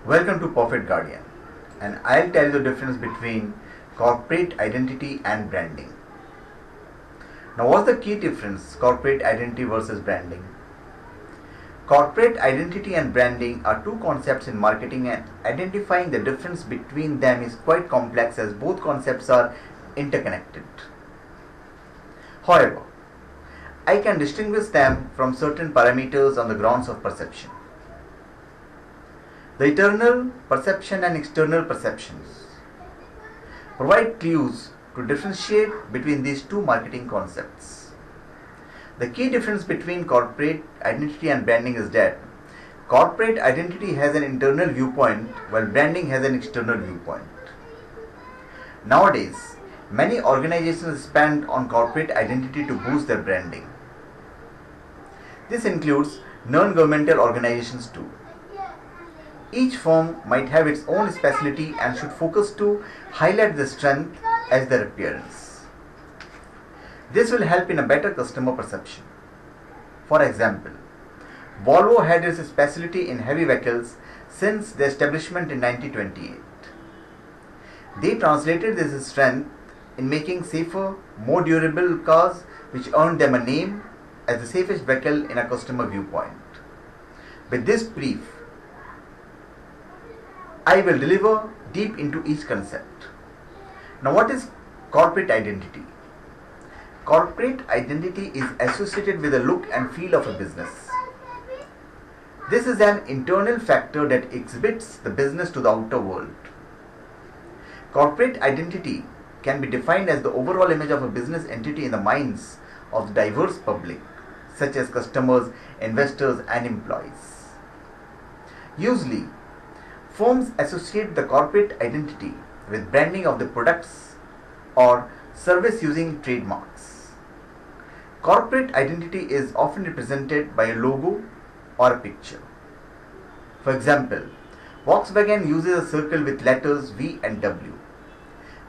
Welcome to Perfect Guardian, and I'll tell you the difference between corporate identity and branding. Now, what's the key difference, corporate identity versus branding? Corporate identity and branding are two concepts in marketing, and identifying the difference between them is quite complex as both concepts are interconnected. However, I can distinguish them from certain parameters on the grounds of perception. The internal perception and external perceptions provide clues to differentiate between these two marketing concepts. The key difference between corporate identity and branding is that corporate identity has an internal viewpoint while branding has an external viewpoint. Nowadays, many organizations spend on corporate identity to boost their branding. This includes non-governmental organizations too. Each firm might have its own specialty and should focus to highlight the strength as their appearance. This will help in a better customer perception. For example, Volvo had its specialty in heavy vehicles since their establishment in 1928. They translated this strength in making safer, more durable cars, which earned them a name as the safest vehicle in a customer viewpoint. With this brief, I will deliver deep into each concept. Now, what is corporate identity? Corporate identity is associated with the look and feel of a business. This is an internal factor that exhibits the business to the outer world. Corporate identity can be defined as the overall image of a business entity in the minds of the diverse public, such as customers, investors, and employees. Usually, firms associate the corporate identity with branding of the products or service using trademarks. Corporate identity is often represented by a logo or a picture. For example, Volkswagen uses a circle with letters V and W.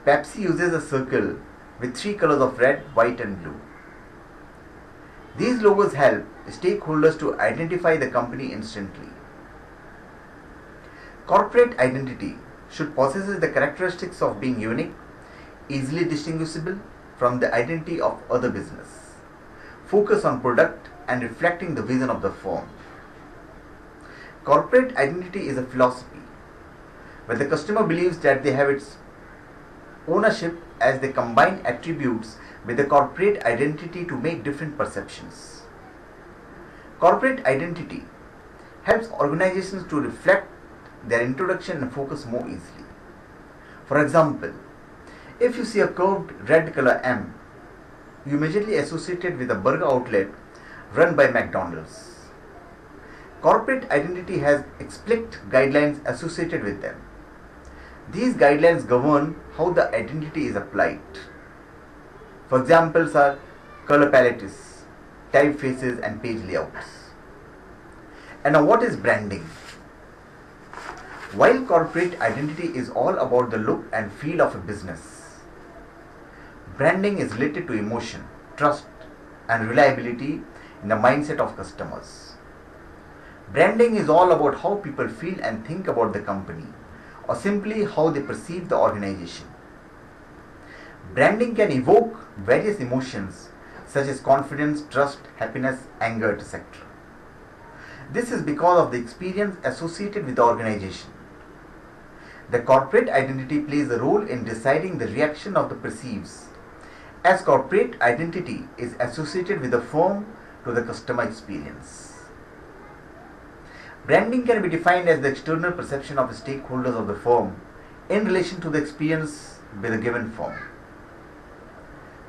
Pepsi uses a circle with three colors of red, white, and blue. These logos help stakeholders to identify the company instantly. Corporate identity should possess the characteristics of being unique, easily distinguishable from the identity of other business, focus on product and reflecting the vision of the firm. Corporate identity is a philosophy where the customer believes that they have its ownership as they combine attributes with the corporate identity to make different perceptions. Corporate identity helps organizations to reflect their introduction and focus more easily. For example, if you see a curved red color M, you immediately associate it with a burger outlet run by McDonald's. Corporate identity has explicit guidelines associated with them. These guidelines govern how the identity is applied. For examples are color palettes, typefaces, and page layouts. And now, what is branding? While corporate identity is all about the look and feel of a business, branding is related to emotion, trust, and reliability in the mindset of customers. Branding is all about how people feel and think about the company, or simply how they perceive the organization. Branding can evoke various emotions such as confidence, trust, happiness, anger, etc. This is because of the experience associated with the organization. The corporate identity plays a role in deciding the reaction of the perceives, as corporate identity is associated with the firm to the customer experience. Branding can be defined as the external perception of the stakeholders of the firm in relation to the experience with a given firm.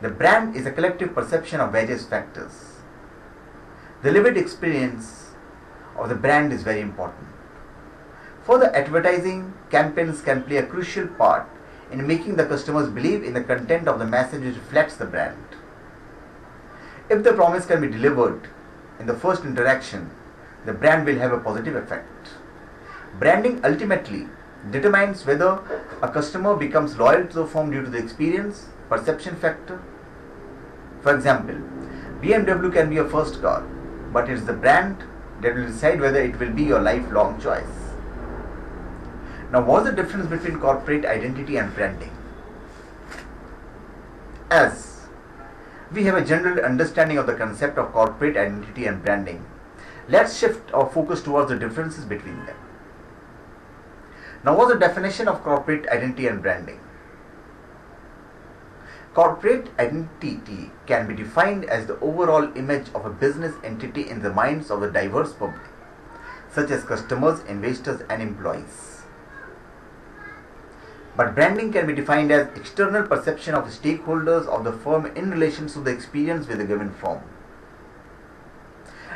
The brand is a collective perception of various factors. The lived experience of the brand is very important. Further, advertising campaigns can play a crucial part in making the customers believe in the content of the message which reflects the brand. If the promise can be delivered in the first interaction, the brand will have a positive effect. Branding ultimately determines whether a customer becomes loyal to the firm due to the experience, perception factor. For example, BMW can be your first car, but it's the brand that will decide whether it will be your lifelong choice. Now, what's the difference between corporate identity and branding? As we have a general understanding of the concept of corporate identity and branding, let's shift our focus towards the differences between them. Now, what's the definition of corporate identity and branding? Corporate identity can be defined as the overall image of a business entity in the minds of a diverse public, such as customers, investors, and employees. But branding can be defined as external perception of stakeholders of the firm in relation to the experience with a given firm.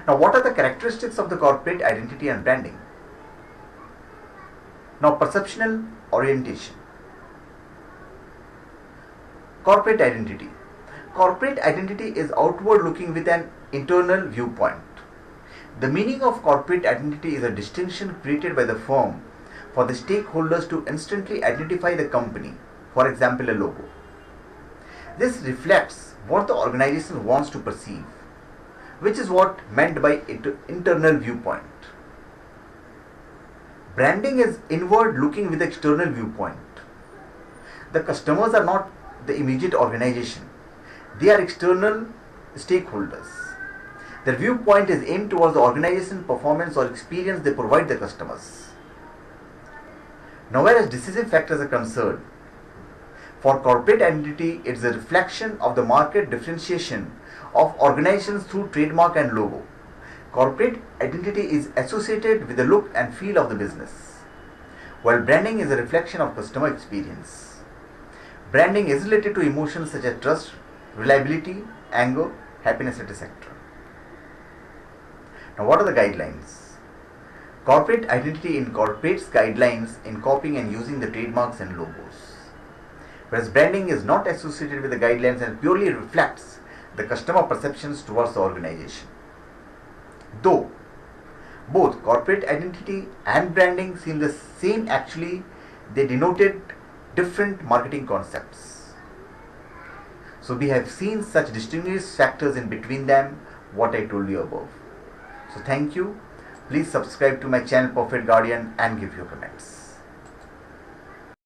Now, what are the characteristics of the corporate identity and branding? Now, perceptual orientation. Corporate identity. Corporate identity is outward looking with an internal viewpoint. The meaning of corporate identity is a distinction created by the firm for the stakeholders to instantly identify the company, for example, a logo. This reflects what the organization wants to perceive, which is what meant by internal viewpoint. Branding is inward looking with external viewpoint. The customers are not the immediate organization. They are external stakeholders. Their viewpoint is aimed towards the organization performance or experience they provide the customers. Now, whereas decisive factors are concerned, for corporate identity, it is a reflection of the market differentiation of organizations through trademark and logo. Corporate identity is associated with the look and feel of the business, while branding is a reflection of customer experience. Branding is related to emotions such as trust, reliability, anger, happiness, etc. Now, what are the guidelines? Corporate identity incorporates guidelines in copying and using the trademarks and logos, whereas branding is not associated with the guidelines and purely reflects the customer perceptions towards the organization. Though both corporate identity and branding seem the same, actually they denoted different marketing concepts. So we have seen such distinguished factors in between them, what I told you above. So thank you. Please subscribe to my channel Perfect Guardian and give your comments.